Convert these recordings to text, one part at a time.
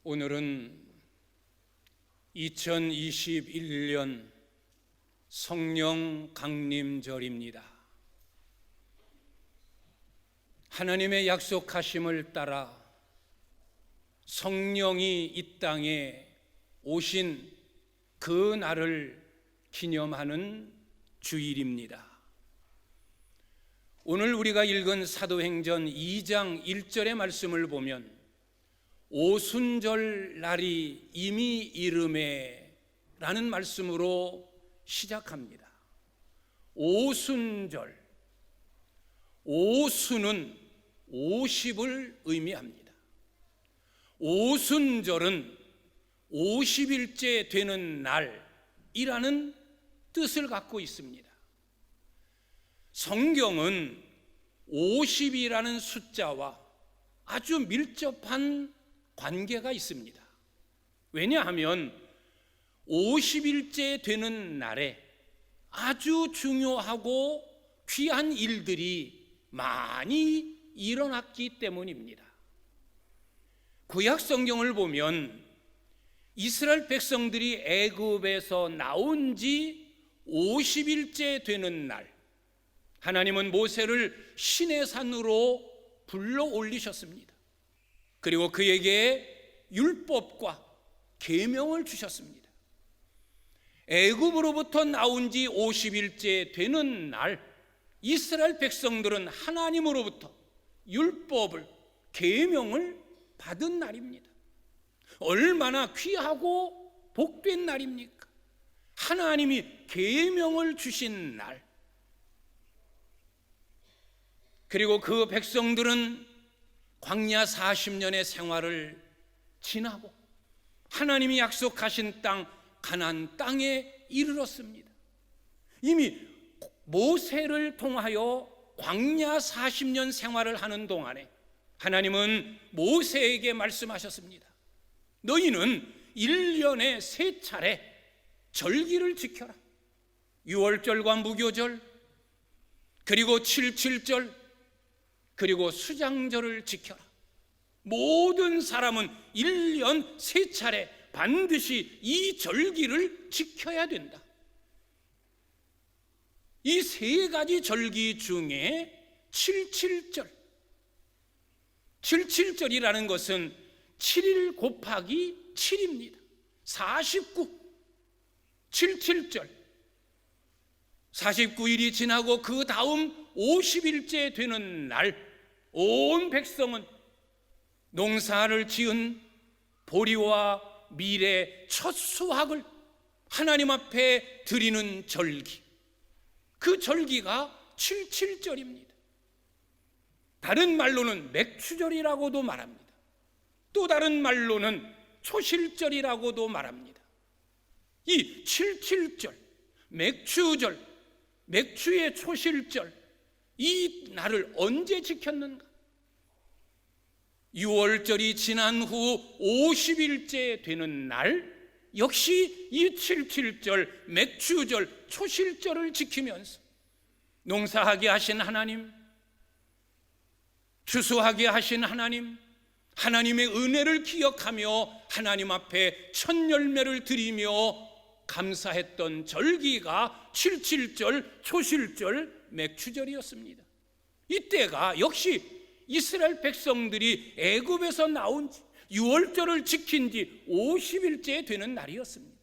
오늘은 2021년 성령 강림절입니다. 하나님의 약속하심을 따라 성령이 이 땅에 오신 그 날을 기념하는 주일입니다. 오늘 우리가 읽은 사도행전 2장 1절의 말씀을 보면 오순절 날이 이미 이르매 라는 말씀으로 시작합니다. 오순절, 오순은 50을 의미합니다. 오순절은 50일째 되는 날이라는 뜻을 갖고 있습니다. 성경은 50이라는 숫자와 아주 밀접한 관계가 있습니다. 왜냐하면 50일째 되는 날에 아주 중요하고 귀한 일들이 많이 일어났기 때문입니다. 구약 성경을 보면 이스라엘 백성들이 애굽에서 나온 지 50일째 되는 날, 하나님은 모세를 시내산으로 불러 올리셨습니다. 그리고 그에게 율법과 계명을 주셨습니다. 애굽으로부터 나온 지 50일째 되는 날, 이스라엘 백성들은 하나님으로부터 율법을, 계명을 받은 날입니다. 얼마나 귀하고 복된 날입니까? 하나님이 계명을 주신 날. 그리고 그 백성들은 광야 40년의 생활을 지나고 하나님이 약속하신 땅 가나안 땅에 이르렀습니다. 이미 모세를 통하여 광야 40년 생활을 하는 동안에 하나님은 모세에게 말씀하셨습니다. 너희는 1년에 3차례 절기를 지켜라. 유월절과 무교절, 그리고 77절, 그리고 수장절을 지켜라. 모든 사람은 1년 3차례 반드시 이 절기를 지켜야 된다. 이 3가지 절기 중에 77절, 77절이라는 것은 7일 곱하기 7입니다. 49, 77절. 49일이 지나고 그 다음 50일째 되는 날, 온 백성은 농사를 지은 보리와 밀의 첫 수확을 하나님 앞에 드리는 절기, 그 절기가 77절입니다. 다른 말로는 맥추절이라고도 말합니다. 또 다른 말로는 초실절이라고도 말합니다. 이 77절, 맥추절, 맥추의 초실절, 이 날을 언제 지켰는가? 6월절이 지난 후 50일째 되는 날, 역시 이 77절, 맥추절, 초실절을 지키면서 농사하게 하신 하나님, 추수하게 하신 하나님, 하나님의 은혜를 기억하며 하나님 앞에 첫 열매를 드리며 감사했던 절기가 77절, 초실절, 맥추절이었습니다. 이때가 역시 이스라엘 백성들이 애굽에서 나온 지 6월절을 지킨 지 50일째 되는 날이었습니다.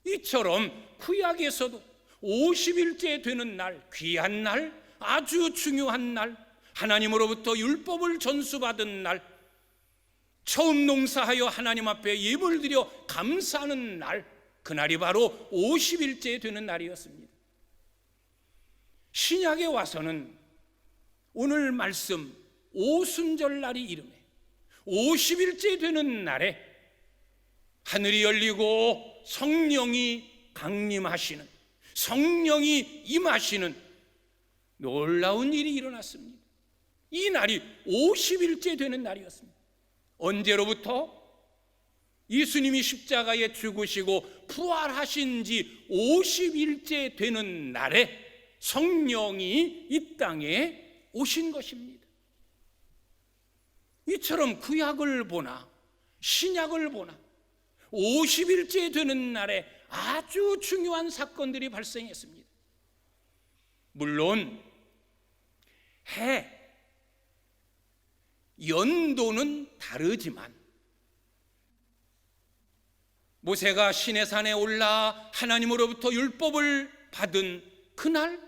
이처럼 구약에서도 50일째 되는 날, 귀한 날, 아주 중요한 날, 하나님으로부터 율법을 전수받은 날, 처음 농사하여 하나님 앞에 예물 드려 감사하는 날, 그날이 바로 50일째 되는 날이었습니다. 신약에 와서는 오늘 말씀 오순절 날이 이르매 50일째 되는 날에 하늘이 열리고 성령이 강림하시는, 성령이 임하시는 놀라운 일이 일어났습니다. 이 날이 50일째 되는 날이었습니다. 언제로부터? 예수님이 십자가에 죽으시고 부활하신 지 50일째 되는 날에 성령이 이 땅에 오신 것입니다. 이처럼 구약을 보나 신약을 보나 50일째 되는 날에 아주 중요한 사건들이 발생했습니다. 물론 해, 연도는 다르지만 모세가 시내산에 올라 하나님으로부터 율법을 받은 그날,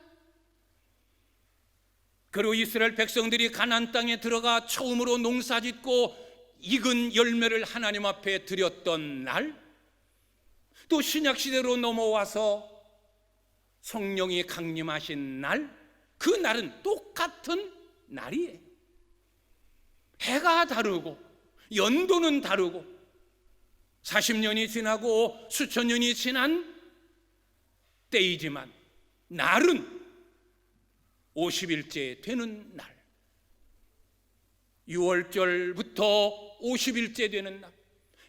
그리고 이스라엘 백성들이 가나안 땅에 들어가 처음으로 농사짓고 익은 열매를 하나님 앞에 드렸던 날, 또 신약시대로 넘어와서 성령이 강림하신 날, 그 날은 똑같은 날이에요. 해가 다르고 연도는 다르고 40년이 지나고 수천 년이 지난 때이지만 날은 50일째 되는 날, 6월절부터 50일째 되는 날,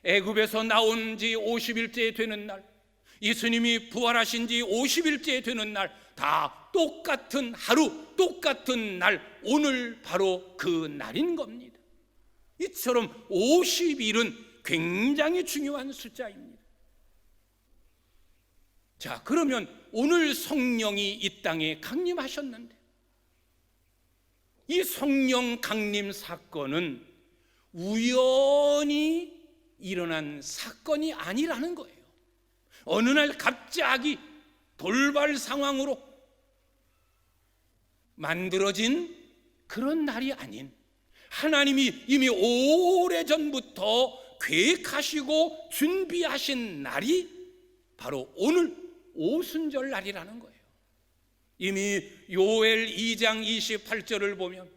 애굽에서 나온 지 50일째 되는 날, 예수님이 부활하신 지 50일째 되는 날, 다 똑같은 하루, 똑같은 날, 오늘 바로 그 날인 겁니다. 이처럼 50일은 굉장히 중요한 숫자입니다. 자, 그러면 오늘 성령이 이 땅에 강림하셨는데, 이 성령 강림 사건은 우연히 일어난 사건이 아니라는 거예요. 어느 날 갑자기 돌발 상황으로 만들어진 그런 날이 아닌, 하나님이 이미 오래전부터 계획하시고 준비하신 날이 바로 오늘 오순절 날이라는 거예요. 이미 요엘 2장 28절을 보면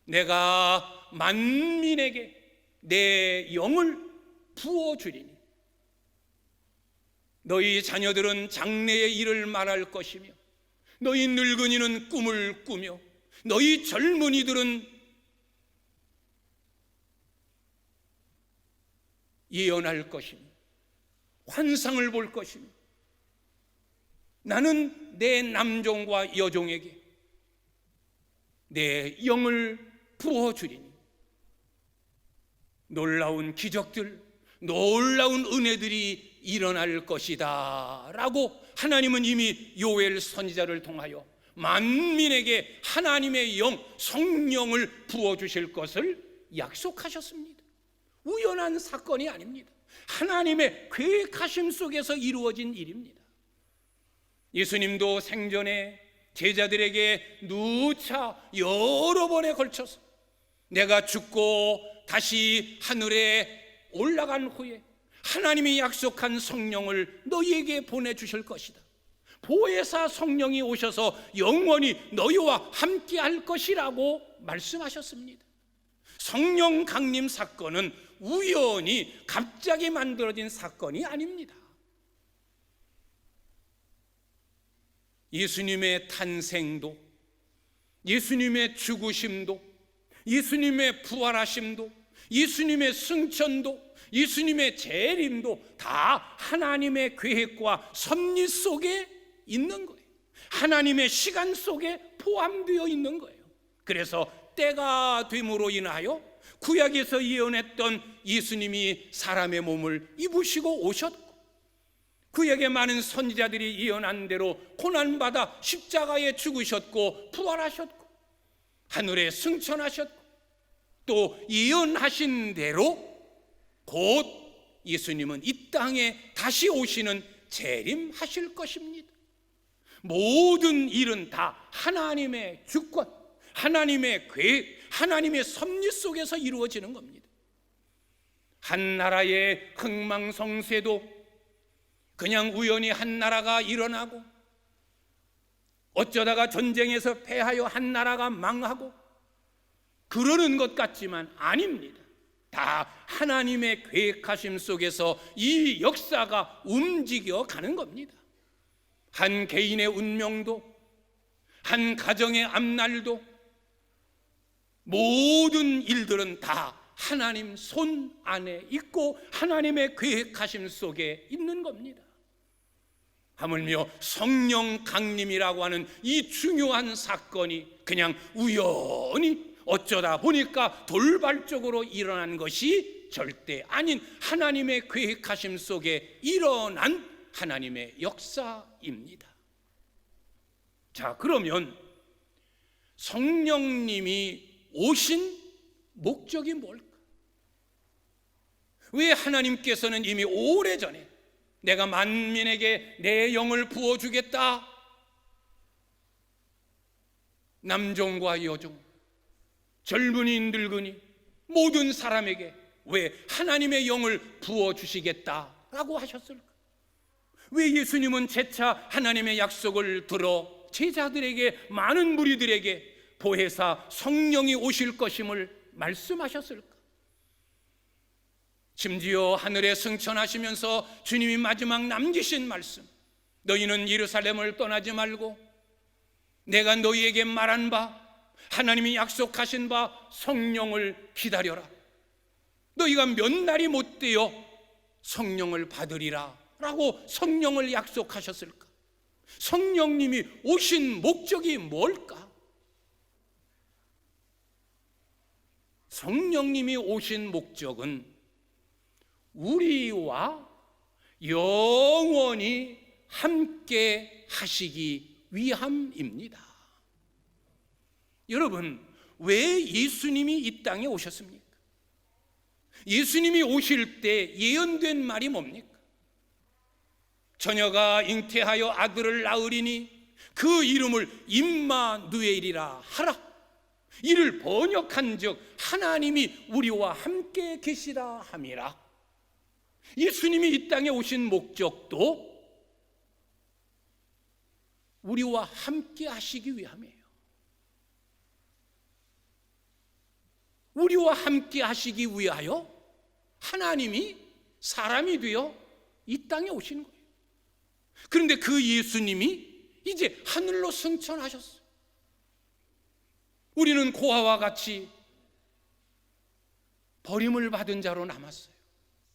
내가 만민에게 내 영을 부어주리니 너희 자녀들은 장래의 일을 말할 것이며 너희 늙은이는 꿈을 꾸며 너희 젊은이들은 예언할 것이며 환상을 볼 것이며 나는 내 남종과 여종에게 내 영을 부어주리니 놀라운 기적들, 놀라운 은혜들이 일어날 것이다 라고 하나님은 이미 요엘 선지자를 통하여 만민에게 하나님의 영, 성령을 부어주실 것을 약속하셨습니다. 우연한 사건이 아닙니다. 하나님의 계획하심 속에서 이루어진 일입니다. 예수님도 생전에 제자들에게 누차 여러 번에 걸쳐서 내가 죽고 다시 하늘에 올라간 후에 하나님이 약속한 성령을 너희에게 보내주실 것이다. 보혜사 성령이 오셔서 영원히 너희와 함께 할 것이라고 말씀하셨습니다. 성령 강림 사건은 우연히 갑자기 만들어진 사건이 아닙니다. 예수님의 탄생도, 예수님의 죽으심도, 예수님의 부활하심도, 예수님의 승천도, 예수님의 재림도 다 하나님의 계획과 섭리 속에 있는 거예요. 하나님의 시간 속에 포함되어 있는 거예요. 그래서 때가 됨으로 인하여 구약에서 예언했던 예수님이 사람의 몸을 입으시고 오셨고, 그에게 많은 선지자들이 예언한 대로 고난받아 십자가에 죽으셨고 부활하셨고 하늘에 승천하셨고 또 예언하신 대로 곧 예수님은 이 땅에 다시 오시는 재림하실 것입니다. 모든 일은 다 하나님의 주권, 하나님의 계획, 하나님의 섭리 속에서 이루어지는 겁니다. 한 나라의 흥망성쇠도 그냥 우연히 한 나라가 일어나고 어쩌다가 전쟁에서 패하여 한 나라가 망하고 그러는 것 같지만 아닙니다. 다 하나님의 계획하심 속에서 이 역사가 움직여 가는 겁니다. 한 개인의 운명도, 한 가정의 앞날도, 모든 일들은 다 하나님 손 안에 있고 하나님의 계획하심 속에 있는 겁니다. 하물며 성령 강림이라고 하는 이 중요한 사건이 그냥 우연히 어쩌다 보니까 돌발적으로 일어난 것이 절대 아닌 하나님의 계획하심 속에 일어난 하나님의 역사입니다. 자, 그러면 성령님이 오신 목적이 뭘까? 왜 하나님께서는 이미 오래전에 내가 만민에게 내 영을 부어주겠다, 남종과 여종, 젊은이 늙은이 모든 사람에게 왜 하나님의 영을 부어주시겠다라고 하셨을까? 왜 예수님은 재차 하나님의 약속을 들어 제자들에게, 많은 무리들에게 보혜사 성령이 오실 것임을 말씀하셨을까? 심지어 하늘에 승천하시면서 주님이 마지막 남기신 말씀, 너희는 예루살렘을 떠나지 말고 내가 너희에게 말한 바, 하나님이 약속하신 바 성령을 기다려라. 너희가 몇 날이 못 되어 성령을 받으리라 라고 성령을 약속하셨을까? 성령님이 오신 목적이 뭘까? 성령님이 오신 목적은 우리와 영원히 함께 하시기 위함입니다. 여러분, 왜 예수님이 이 땅에 오셨습니까? 예수님이 오실 때 예언된 말이 뭡니까? 처녀가 잉태하여 아들을 낳으리니 그 이름을 임마누엘이라 하라. 이를 번역한 즉 하나님이 우리와 함께 계시라 함이라. 예수님이 이 땅에 오신 목적도 우리와 함께 하시기 위함이에요. 우리와 함께 하시기 위하여 하나님이 사람이 되어 이 땅에 오신 거예요. 그런데 그 예수님이 이제 하늘로 승천하셨어요. 우리는 고아와 같이 버림을 받은 자로 남았어요.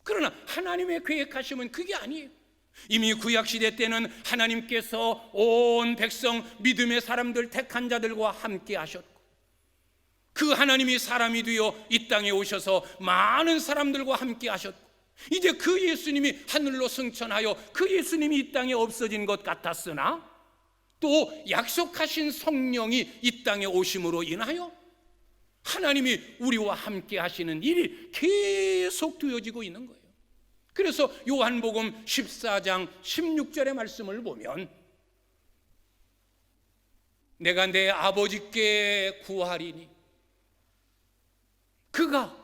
그러나 하나님의 계획하심은 그게 아니에요. 이미 구약시대 때는 하나님께서 온 백성, 믿음의 사람들, 택한 자들과 함께 하셨고, 그 하나님이 사람이 되어 이 땅에 오셔서 많은 사람들과 함께 하셨고, 이제 그 예수님이 하늘로 승천하여 그 예수님이 이 땅에 없어진 것 같았으나 또 약속하신 성령이 이 땅에 오심으로 인하여 하나님이 우리와 함께 하시는 일이 계속 되어지고 있는 거예요. 그래서 요한복음 14장 16절의 말씀을 보면, 내가 내 아버지께 구하리니 그가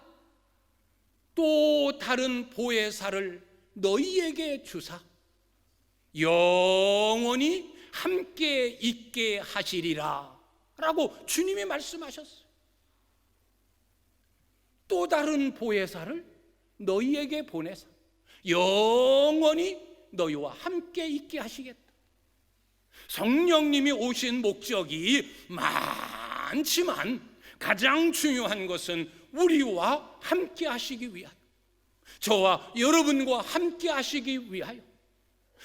또 다른 보혜사를 너희에게 주사 영원히 함께 있게 하시리라 라고 주님이 말씀하셨어요. 또 다른 보혜사를 너희에게 보내사 영원히 너희와 함께 있게 하시겠다. 성령님이 오신 목적이 많지만 가장 중요한 것은 우리와 함께 하시기 위하여, 저와 여러분과 함께 하시기 위하여,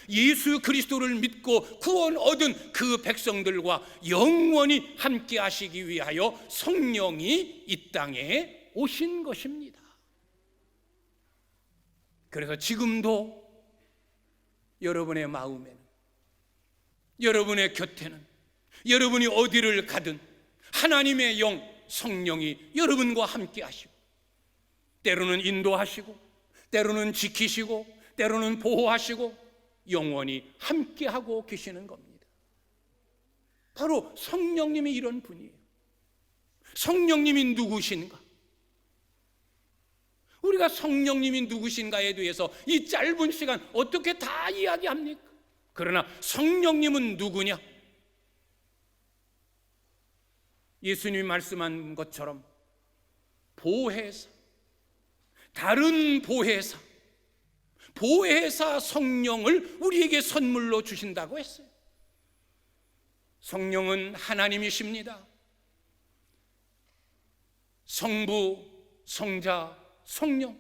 예수 그리스도를 믿고 구원 얻은 그 백성들과 영원히 함께 하시기 위하여 성령이 이 땅에 오신 것입니다. 그래서 지금도 여러분의 마음에는, 여러분의 곁에는, 여러분이 어디를 가든 하나님의 영 성령이 여러분과 함께 하시고, 때로는 인도하시고, 때로는 지키시고, 때로는 보호하시고, 영원히 함께하고 계시는 겁니다. 바로 성령님이 이런 분이에요. 성령님이 누구신가? 우리가 성령님이 누구신가에 대해서 이 짧은 시간 어떻게 다 이야기합니까? 그러나 성령님은 누구냐? 예수님이 말씀한 것처럼 보혜사, 다른 보혜사, 보혜사 성령을 우리에게 선물로 주신다고 했어요. 성령은 하나님이십니다. 성부, 성자, 성령,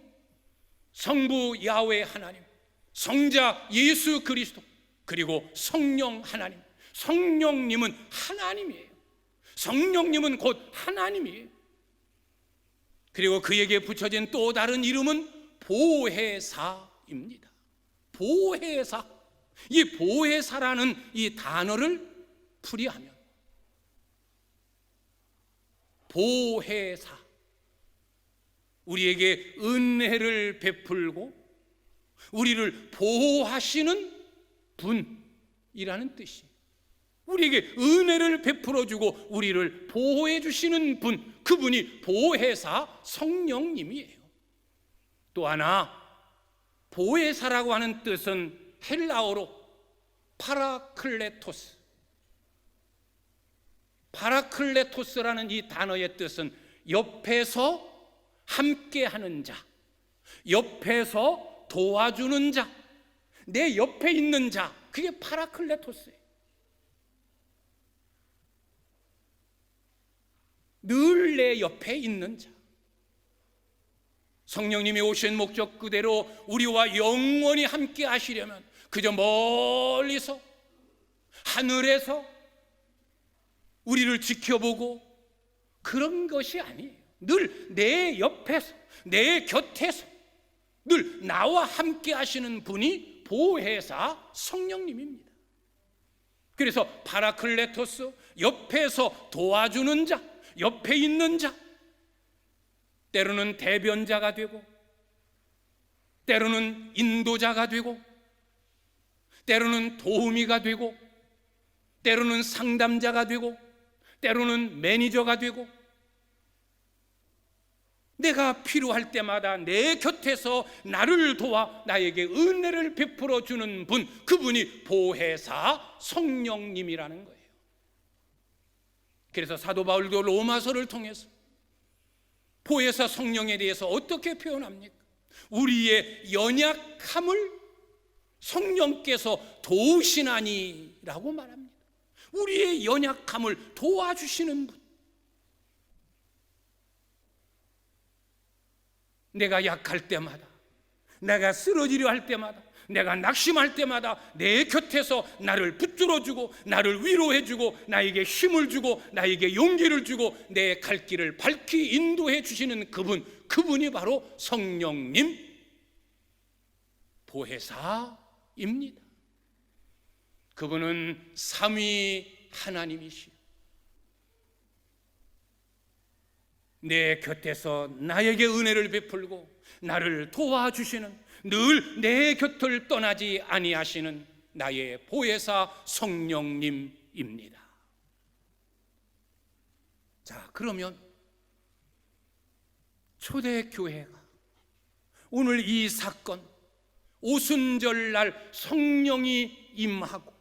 성부 야훼 하나님, 성자 예수 그리스도, 그리고 성령 하나님. 성령님은 하나님이에요. 성령님은 곧 하나님이에요. 그리고 그에게 붙여진 또 다른 이름은 보혜사입니다. 보혜사. 이 보혜사라는 이 단어를 풀이하면 보혜사, 우리에게 은혜를 베풀고 우리를 보호하시는 분이라는 뜻이에요. 우리에게 은혜를 베풀어주고 우리를 보호해 주시는 분, 그분이 보혜사 성령님이에요. 또 하나, 보혜사라고 하는 뜻은 헬라어로 파라클레토스. 파라클레토스라는 이 단어의 뜻은 옆에서 함께하는 자, 옆에서 도와주는 자, 내 옆에 있는 자, 그게 파라클레토스예요. 늘 내 옆에 있는 자. 성령님이 오신 목적 그대로 우리와 영원히 함께 하시려면 그저 멀리서 하늘에서 우리를 지켜보고 그런 것이 아니에요. 늘 내 옆에서, 내 곁에서 늘 나와 함께 하시는 분이 보혜사 성령님입니다. 그래서 파라클레토스, 옆에서 도와주는 자, 옆에 있는 자, 때로는 대변자가 되고 때로는 인도자가 되고 때로는 도우미가 되고 때로는 상담자가 되고 때로는 매니저가 되고, 내가 필요할 때마다 내 곁에서 나를 도와 나에게 은혜를 베풀어 주는 분, 그분이 보혜사 성령님이라는 거예요. 그래서 사도 바울도 로마서를 통해서 보혜사 성령에 대해서 어떻게 표현합니까? 우리의 연약함을 성령께서 도우시나니라고 말합니다. 우리의 연약함을 도와주시는 분. 내가 약할 때마다, 내가 쓰러지려 할 때마다, 내가 낙심할 때마다 내 곁에서 나를 붙들어주고 나를 위로해주고 나에게 힘을 주고 나에게 용기를 주고 내 갈 길을 밝히 인도해 주시는 그분, 그분이 바로 성령님 보혜사입니다. 그분은 삼위 하나님이시오. 내 곁에서 나에게 은혜를 베풀고 나를 도와주시는, 늘 내 곁을 떠나지 아니하시는 나의 보혜사 성령님입니다. 자, 그러면 초대교회가 오늘 이 사건, 오순절날 성령이 임하고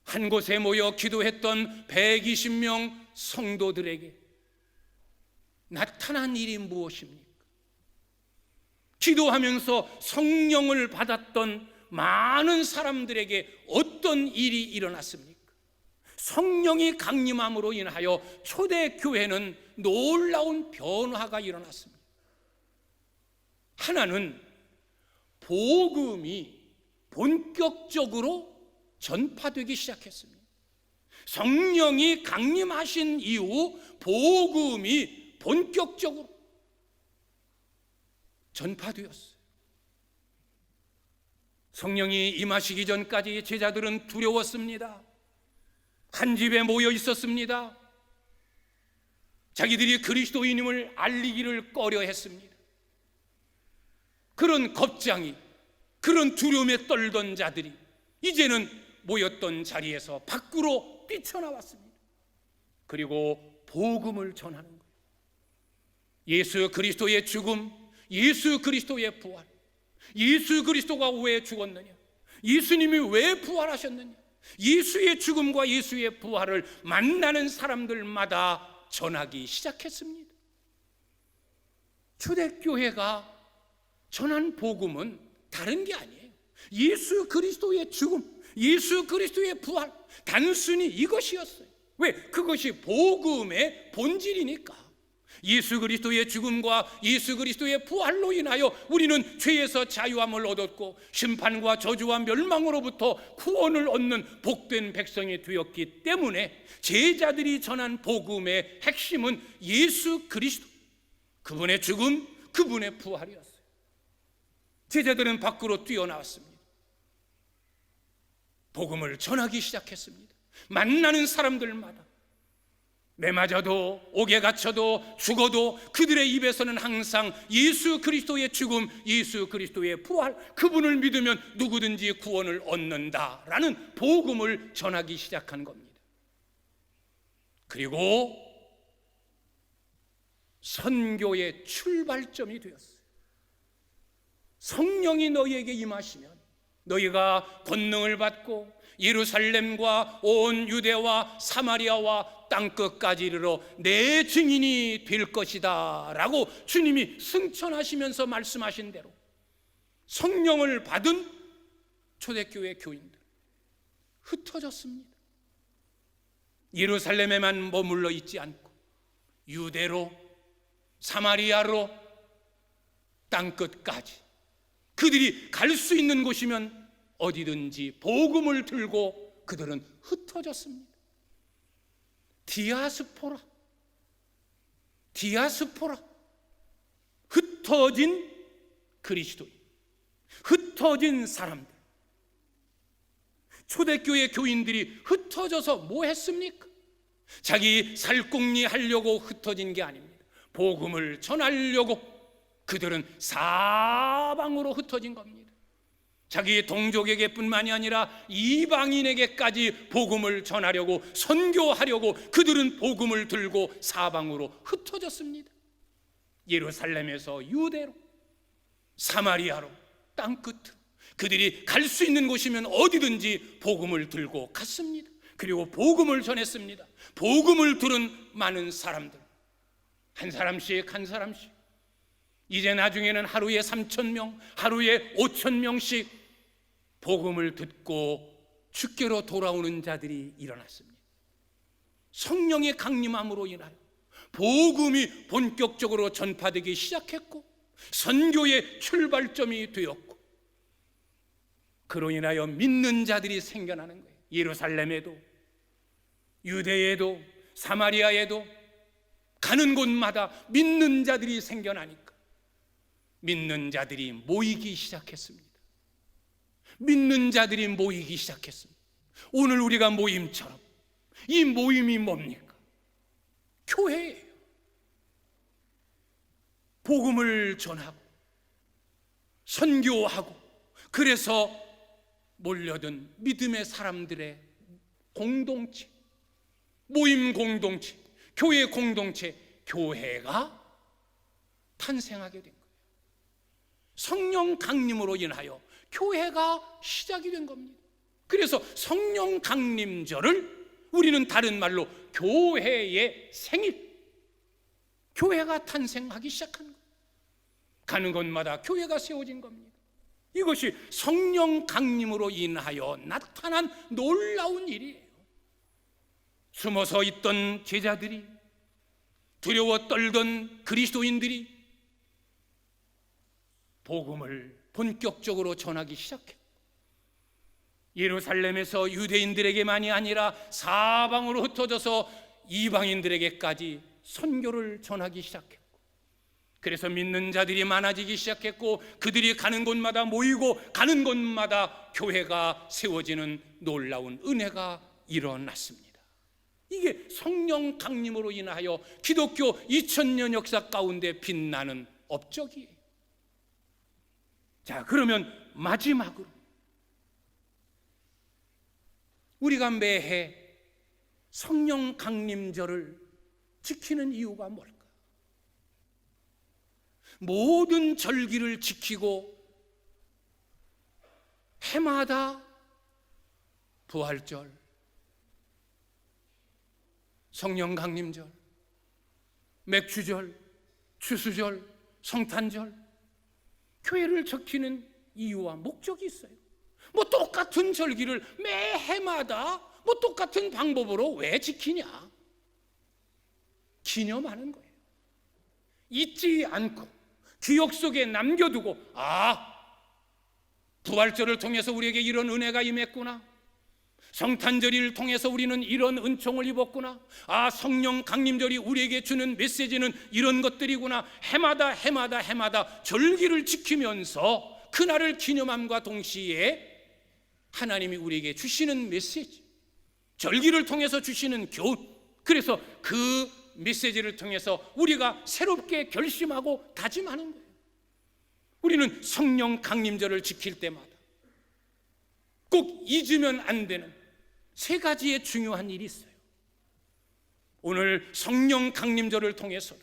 한 곳에 모여 기도했던 120명 성도들에게 나타난 일이 무엇입니까? 기도하면서 성령을 받았던 많은 사람들에게 어떤 일이 일어났습니까? 성령이 강림함으로 인하여 초대교회는 놀라운 변화가 일어났습니다. 하나는 복음이 본격적으로 전파되기 시작했습니다. 성령이 강림하신 이후 복음이 본격적으로 전파되었어요. 성령이 임하시기 전까지 제자들은 두려웠습니다. 한 집에 모여 있었습니다. 자기들이 그리스도인임을 알리기를 꺼려했습니다. 그런 겁장이, 그런 두려움에 떨던 자들이 이제는 모였던 자리에서 밖으로 뛰쳐나왔습니다. 그리고 복음을 전하는 거예요. 예수 그리스도의 죽음, 예수 그리스도의 부활, 예수 그리스도가 왜 죽었느냐, 예수님이 왜 부활하셨느냐, 예수의 죽음과 예수의 부활을 만나는 사람들마다 전하기 시작했습니다. 초대교회가 전한 복음은 다른 게 아니에요. 예수 그리스도의 죽음, 예수 그리스도의 부활, 단순히 이것이었어요. 왜? 그것이 복음의 본질이니까. 예수 그리스도의 죽음과 예수 그리스도의 부활로 인하여 우리는 죄에서 자유함을 얻었고 심판과 저주와 멸망으로부터 구원을 얻는 복된 백성이 되었기 때문에 제자들이 전한 복음의 핵심은 예수 그리스도, 그분의 죽음, 그분의 부활이었어요. 제자들은 밖으로 뛰어나왔습니다. 복음을 전하기 시작했습니다. 만나는 사람들마다 매 맞아도 옥에 갇혀도 죽어도 그들의 입에서는 항상 예수 그리스도의 죽음, 예수 그리스도의 부활, 그분을 믿으면 누구든지 구원을 얻는다라는 복음을 전하기 시작한 겁니다. 그리고 선교의 출발점이 되었어요. 성령이 너희에게 임하시면 너희가 권능을 받고 예루살렘과 온 유대와 사마리아와 땅끝까지 이르러 내 증인이 될 것이다 라고 주님이 승천하시면서 말씀하신 대로 성령을 받은 초대교회 교인들 흩어졌습니다. 예루살렘에만 머물러 있지 않고 유대로, 사마리아로, 땅끝까지 그들이 갈 수 있는 곳이면 어디든지 복음을 들고 그들은 흩어졌습니다. 디아스포라, 흩어진 그리스도인, 흩어진 사람들. 초대교회 교인들이 흩어져서 뭐 했습니까? 자기 살궁리 하려고 흩어진 게 아닙니다. 복음을 전하려고 그들은 사방으로 흩어진 겁니다. 자기 동족에게 뿐만이 아니라 이방인에게까지 복음을 전하려고, 선교하려고 그들은 복음을 들고 사방으로 흩어졌습니다. 예루살렘에서 유대로, 사마리아로, 땅끝으로 그들이 갈 수 있는 곳이면 어디든지 복음을 들고 갔습니다. 그리고 복음을 전했습니다. 복음을 들은 많은 사람들, 한 사람씩 한 사람씩, 이제 나중에는 하루에 3,000명, 하루에 5,000명씩 복음을 듣고 주께로 돌아오는 자들이 일어났습니다. 성령의 강림함으로 인하여 복음이 본격적으로 전파되기 시작했고 선교의 출발점이 되었고, 그로 인하여 믿는 자들이 생겨나는 거예요. 예루살렘에도, 유대에도, 사마리아에도 가는 곳마다 믿는 자들이 생겨나니까 믿는 자들이 모이기 시작했습니다. 믿는 자들이 모이기 시작했습니다. 오늘 우리가 모임처럼, 이 모임이 뭡니까? 교회예요. 복음을 전하고 선교하고, 그래서 몰려든 믿음의 사람들의 공동체, 모임 공동체, 교회 공동체, 교회가 탄생하게 된 거예요. 성령 강림으로 인하여 교회가 시작이 된 겁니다. 그래서 성령 강림절을 우리는 다른 말로 교회의 생일, 교회가 탄생하기 시작한 거예요. 가는 곳마다 교회가 세워진 겁니다. 이것이 성령 강림으로 인하여 나타난 놀라운 일이에요. 숨어서 있던 제자들이, 두려워 떨던 그리스도인들이 복음을 본격적으로 전하기 시작했고, 예루살렘에서 유대인들에게만이 아니라 사방으로 흩어져서 이방인들에게까지 선교를 전하기 시작했고, 그래서 믿는 자들이 많아지기 시작했고, 그들이 가는 곳마다 모이고 가는 곳마다 교회가 세워지는 놀라운 은혜가 일어났습니다. 이게 성령 강림으로 인하여 기독교 2000년 역사 가운데 빛나는 업적이에요. 자, 그러면 마지막으로 우리가 매해 성령 강림절을 지키는 이유가 뭘까? 모든 절기를 지키고 해마다 부활절, 성령 강림절, 맥주절, 추수절, 성탄절, 교회를 지키는 이유와 목적이 있어요. 뭐 똑같은 절기를 매 해마다 뭐 똑같은 방법으로 왜 지키냐? 기념하는 거예요. 잊지 않고 기억 속에 남겨두고, 부활절을 통해서 우리에게 이런 은혜가 임했구나, 성탄절을 통해서 우리는 이런 은총을 입었구나, 성령 강림절이 우리에게 주는 메시지는 이런 것들이구나. 해마다 절기를 지키면서 그날을 기념함과 동시에 하나님이 우리에게 주시는 메시지, 절기를 통해서 주시는 교훈, 그래서 그 메시지를 통해서 우리가 새롭게 결심하고 다짐하는 거예요. 우리는 성령 강림절을 지킬 때마다 꼭 잊으면 안 되는 세 가지의 중요한 일이 있어요. 오늘 성령 강림절을 통해서도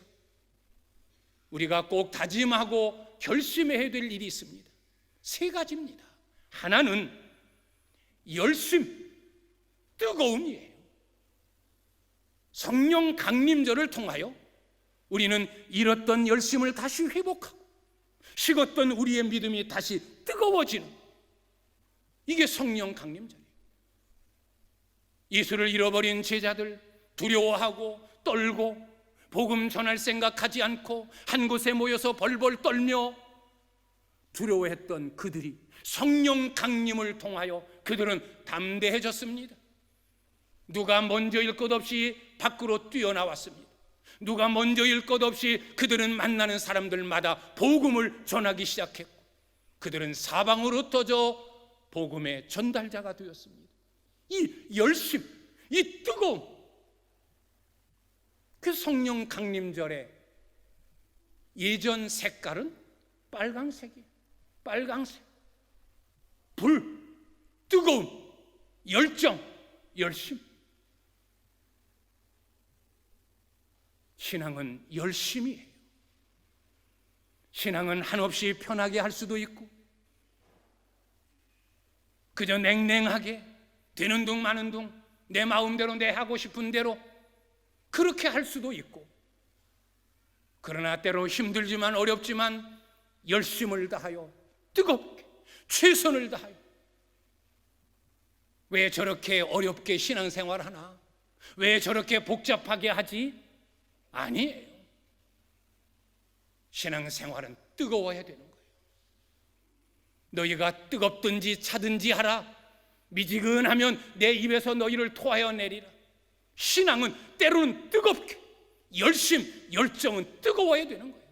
우리가 꼭 다짐하고 결심해야 될 일이 있습니다. 세 가지입니다. 하나는 열심, 뜨거움이에요. 성령 강림절을 통하여 우리는 잃었던 열심을 다시 회복하고 식었던 우리의 믿음이 다시 뜨거워지는, 이게 성령 강림절이에요. 예수를 잃어버린 제자들, 두려워하고 떨고 복음 전할 생각하지 않고 한 곳에 모여서 벌벌 떨며 두려워했던 그들이 성령 강림을 통하여 그들은 담대해졌습니다. 누가 먼저일 것 없이 밖으로 뛰어나왔습니다. 누가 먼저일 것 없이 그들은 만나는 사람들마다 복음을 전하기 시작했고, 그들은 사방으로 흩어져 복음의 전달자가 되었습니다. 이 열심, 이 뜨거움, 그 성령 강림절의 예전 색깔은 빨강색이에요. 빨강색. 불, 뜨거움, 열정, 열심. 신앙은 열심이에요. 신앙은 한없이 편하게 할 수도 있고, 그저 냉랭하게 되는 둥 마는 둥 내 마음대로 내 하고 싶은 대로 그렇게 할 수도 있고, 그러나 때로 힘들지만 어렵지만 열심을 다하여 뜨겁게 최선을 다하여, 왜 저렇게 어렵게 신앙생활하나, 왜 저렇게 복잡하게 하지? 아니에요. 신앙생활은 뜨거워야 되는 거예요. 너희가 뜨겁든지 차든지 하라. 미지근하면 내 입에서 너희를 토하여 내리라. 신앙은 때로는 뜨겁게, 열심, 열정은 뜨거워야 되는 거예요.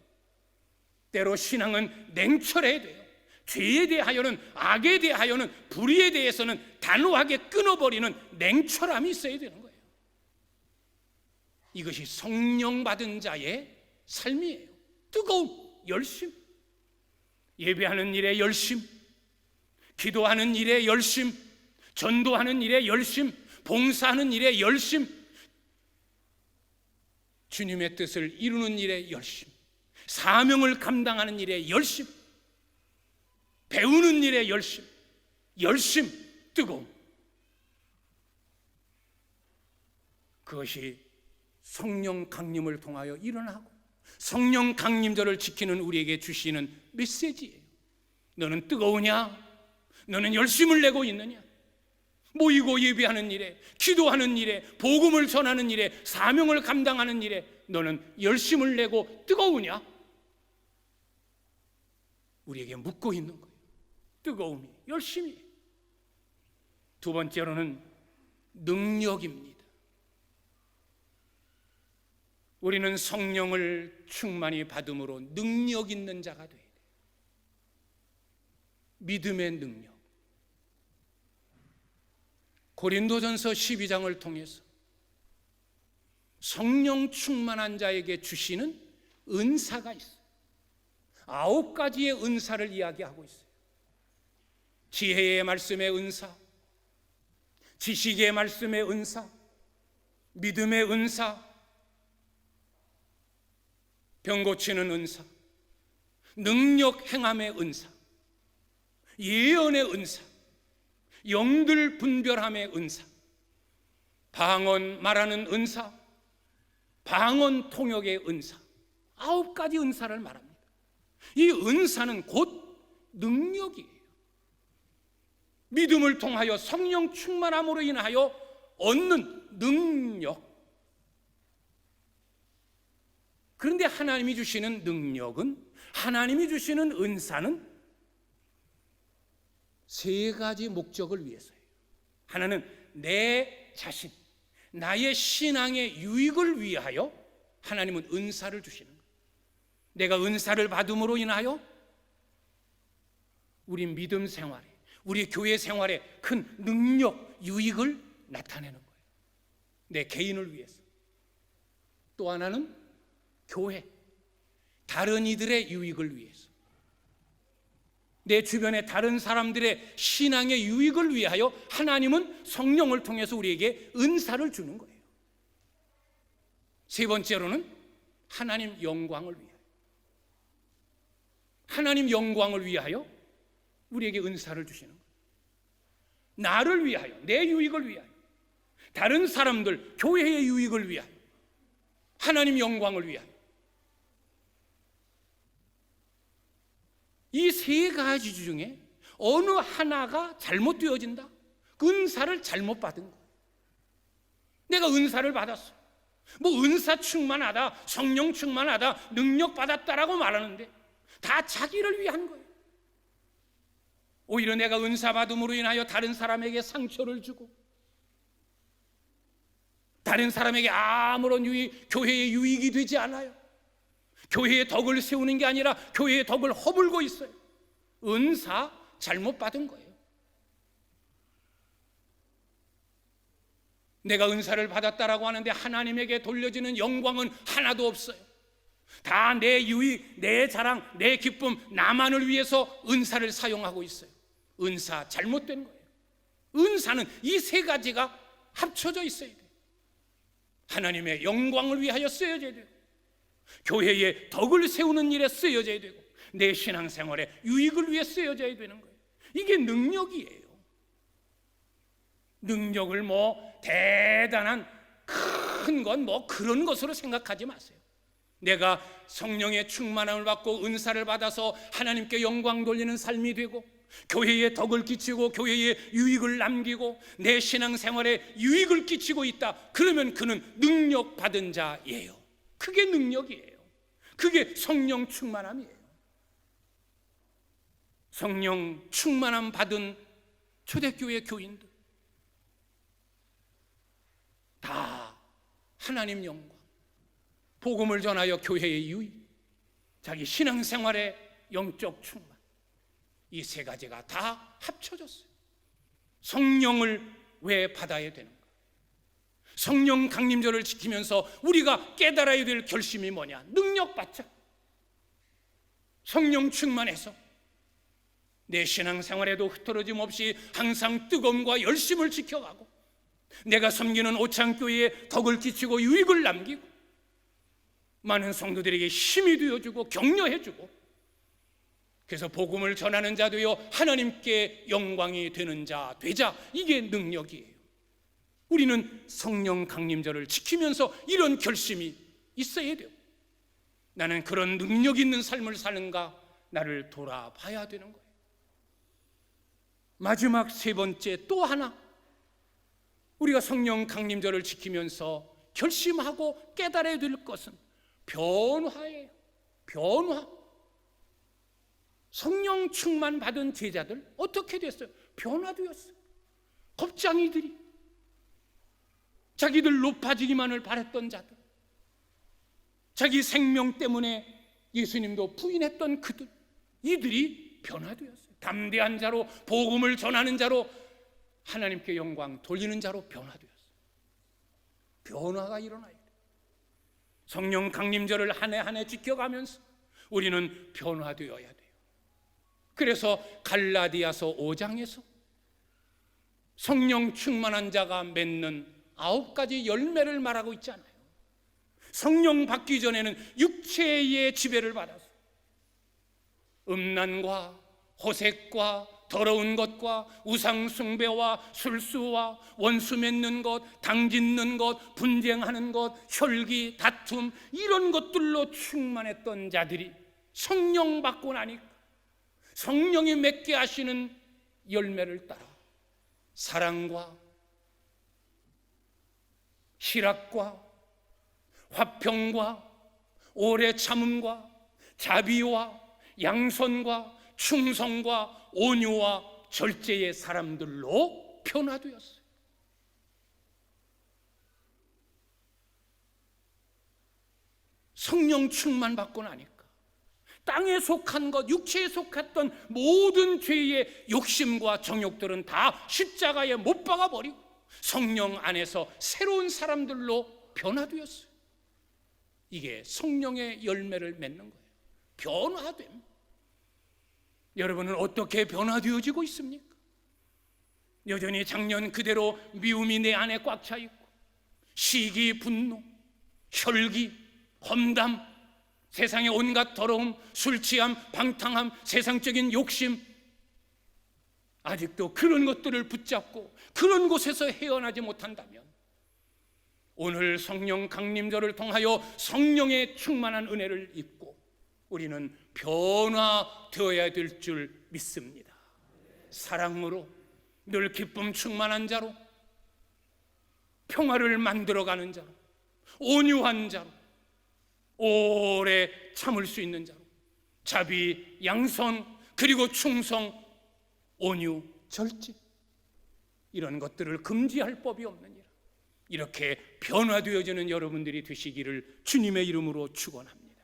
때로 신앙은 냉철해야 돼요. 죄에 대하여는, 악에 대하여는, 불의에 대해서는 단호하게 끊어버리는 냉철함이 있어야 되는 거예요. 이것이 성령 받은 자의 삶이에요. 뜨거움, 열심. 예배하는 일에 열심, 기도하는 일에 열심, 전도하는 일에 열심, 봉사하는 일에 열심, 주님의 뜻을 이루는 일에 열심, 사명을 감당하는 일에 열심, 배우는 일에 열심, 열심, 뜨거움. 그것이 성령 강림을 통하여 일어나고 성령 강림절을 지키는 우리에게 주시는 메시지예요. 너는 뜨거우냐? 너는 열심을 내고 있느냐? 모이고 예배하는 일에, 기도하는 일에, 복음을 전하는 일에, 사명을 감당하는 일에 너는 열심을 내고 뜨거우냐? 우리에게 묻고 있는 거예요. 뜨거움이, 열심이. 두 번째로는 능력입니다. 우리는 성령을 충만히 받음으로 능력 있는 자가 돼야 돼요. 믿음의 능력. 고린도전서 12장을 통해서 성령 충만한 자에게 주시는 은사가 있어요. 9가지의 은사를 이야기하고 있어요. 지혜의 말씀의 은사, 지식의 말씀의 은사, 믿음의 은사, 병 고치는 은사, 능력 행함의 은사, 예언의 은사, 영들 분별함의 은사, 방언 말하는 은사, 방언 통역의 은사, 9가지 은사를 말합니다. 이 은사는 곧 능력이에요. 믿음을 통하여 성령 충만함으로 인하여 얻는 능력. 그런데 하나님이 주시는 능력은, 하나님이 주시는 은사는 세 가지 목적을 위해서예요. 하나는 내 자신, 나의 신앙의 유익을 위하여 하나님은 은사를 주시는 거예요. 내가 은사를 받음으로 인하여 우리 믿음 생활에, 우리 교회 생활에 큰 능력, 유익을 나타내는 거예요. 내 개인을 위해서. 또 하나는 교회, 다른 이들의 유익을 위해서, 내 주변의 다른 사람들의 신앙의 유익을 위하여 하나님은 성령을 통해서 우리에게 은사를 주는 거예요. 세 번째로는 하나님 영광을 위하여, 하나님 영광을 위하여 우리에게 은사를 주시는 거예요. 나를 위하여, 내 유익을 위하여, 다른 사람들, 교회의 유익을 위하여, 하나님 영광을 위하여. 이 세 가지 중에 어느 하나가 잘못되어진다? 은사를 잘못 받은 거예요. 내가 은사를 받았어. 뭐 은사 충만하다, 성령 충만하다, 능력 받았다라고 말하는데 다 자기를 위한 거예요. 오히려 내가 은사 받음으로 인하여 다른 사람에게 상처를 주고, 다른 사람에게 아무런 유익, 교회의 유익이 되지 않아요. 교회의 덕을 세우는 게 아니라 교회의 덕을 허물고 있어요. 은사 잘못 받은 거예요. 내가 은사를 받았다라고 하는데 하나님에게 돌려지는 영광은 하나도 없어요. 다 내 유익, 내 자랑, 내 기쁨, 나만을 위해서 은사를 사용하고 있어요. 은사 잘못된 거예요. 은사는 이 세 가지가 합쳐져 있어야 돼요. 하나님의 영광을 위하여 쓰여져야 돼요. 교회의 덕을 세우는 일에 쓰여져야 되고, 내 신앙생활의 유익을 위해 쓰여져야 되는 거예요. 이게 능력이에요. 능력을 뭐 대단한 큰 건 뭐 그런 것으로 생각하지 마세요. 내가 성령의 충만함을 받고 은사를 받아서 하나님께 영광 돌리는 삶이 되고, 교회에 덕을 끼치고 교회에 유익을 남기고 내 신앙생활에 유익을 끼치고 있다. 그러면 그는 능력 받은 자예요. 그게 능력이에요. 그게 성령 충만함이에요. 성령 충만함 받은 초대교회 교인들 다 하나님 영광, 복음을 전하여 교회의 유익, 자기 신앙생활의 영적 충만, 이 세 가지가 다 합쳐졌어요. 성령을 왜 받아야 되는가? 성령 강림절을 지키면서 우리가 깨달아야 될 결심이 뭐냐? 능력 받자. 성령 충만해서 내 신앙생활에도 흐트러짐 없이 항상 뜨거움과 열심을 지켜가고, 내가 섬기는 오창교회에 덕을 끼치고 유익을 남기고, 많은 성도들에게 힘이 되어주고 격려해주고, 그래서 복음을 전하는 자 되어 하나님께 영광이 되는 자 되자. 이게 능력이에요. 우리는 성령 강림절을 지키면서 이런 결심이 있어야 돼요. 나는 그런 능력 있는 삶을 사는가, 나를 돌아봐야 되는 거예요. 마지막 세 번째, 또 하나, 우리가 성령 강림절을 지키면서 결심하고 깨달아야 될 것은 변화예요. 변화. 성령 충만 받은 제자들 어떻게 됐어요? 변화되었어요. 겁쟁이들이, 자기들 높아지기만을 바랬던 자들, 자기 생명 때문에 예수님도 부인했던 그들, 이들이 변화되었어요. 담대한 자로, 복음을 전하는 자로, 하나님께 영광 돌리는 자로 변화되었어요. 변화가 일어나야 돼요. 성령 강림절을 한 해 한 해 지켜가면서 우리는 변화되어야 돼요. 그래서 갈라디아서 5장에서 성령 충만한 자가 맺는 9가지 열매를 말하고 있잖아요. 성령 받기 전에는 육체의 지배를 받아서 음란과 호색과 더러운 것과 우상 숭배와 술수와 원수 맺는 것, 당 짓는 것, 분쟁하는 것, 혈기, 다툼, 이런 것들로 충만했던 자들이 성령 받고 나니까 성령이 맺게 하시는 열매를 따라 사랑과 희락과 화평과 오래 참음과 자비와 양선과 충성과 온유와 절제의 사람들로 변화되었어요. 성령 충만 받고 나니까 땅에 속한 것, 육체에 속했던 모든 죄의 욕심과 정욕들은 다 십자가에 못 박아버리고 성령 안에서 새로운 사람들로 변화되었어요. 이게 성령의 열매를 맺는 거예요. 변화됨. 여러분은 어떻게 변화되어지고 있습니까? 여전히 작년 그대로 미움이 내 안에 꽉 차 있고 시기, 분노, 혈기, 험담, 세상의 온갖 더러움, 술 취함, 방탕함, 세상적인 욕심, 아직도 그런 것들을 붙잡고 그런 곳에서 헤어나지 못한다면 오늘 성령 강림절을 통하여 성령의 충만한 은혜를 입고 우리는 변화되어야 될 줄 믿습니다. 사랑으로 늘 기쁨 충만한 자로, 평화를 만들어가는 자로, 온유한 자로, 오래 참을 수 있는 자로, 자비, 양선, 그리고 충성, 온유, 절제, 이런 것들을 금지할 법이 없느니라. 이렇게 변화되어지는 여러분들이 되시기를 주님의 이름으로 축원합니다.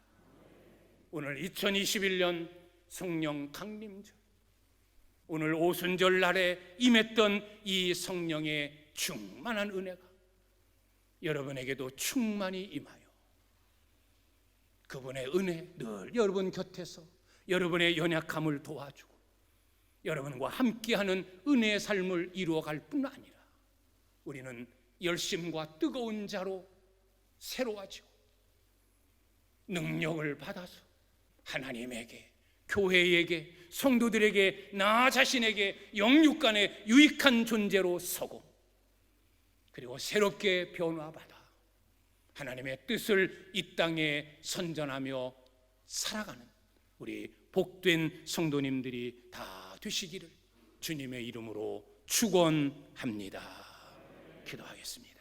오늘 2021년 성령 강림절, 오늘 오순절 날에 임했던 이 성령의 충만한 은혜가 여러분에게도 충만히 임하여 그분의 은혜 늘 여러분 곁에서 여러분의 연약함을 도와주고 여러분과 함께하는 은혜의 삶을 이루어갈 뿐 아니라 우리는 열심과 뜨거운 자로 새로워지고 능력을 받아서 하나님에게, 교회에게, 성도들에게, 나 자신에게 영육간의 유익한 존재로 서고 그리고 새롭게 변화받아 하나님의 뜻을 이 땅에 선전하며 살아가는 우리 복된 성도님들이 다 되시기를 주님의 이름으로 축원합니다. 기도하겠습니다.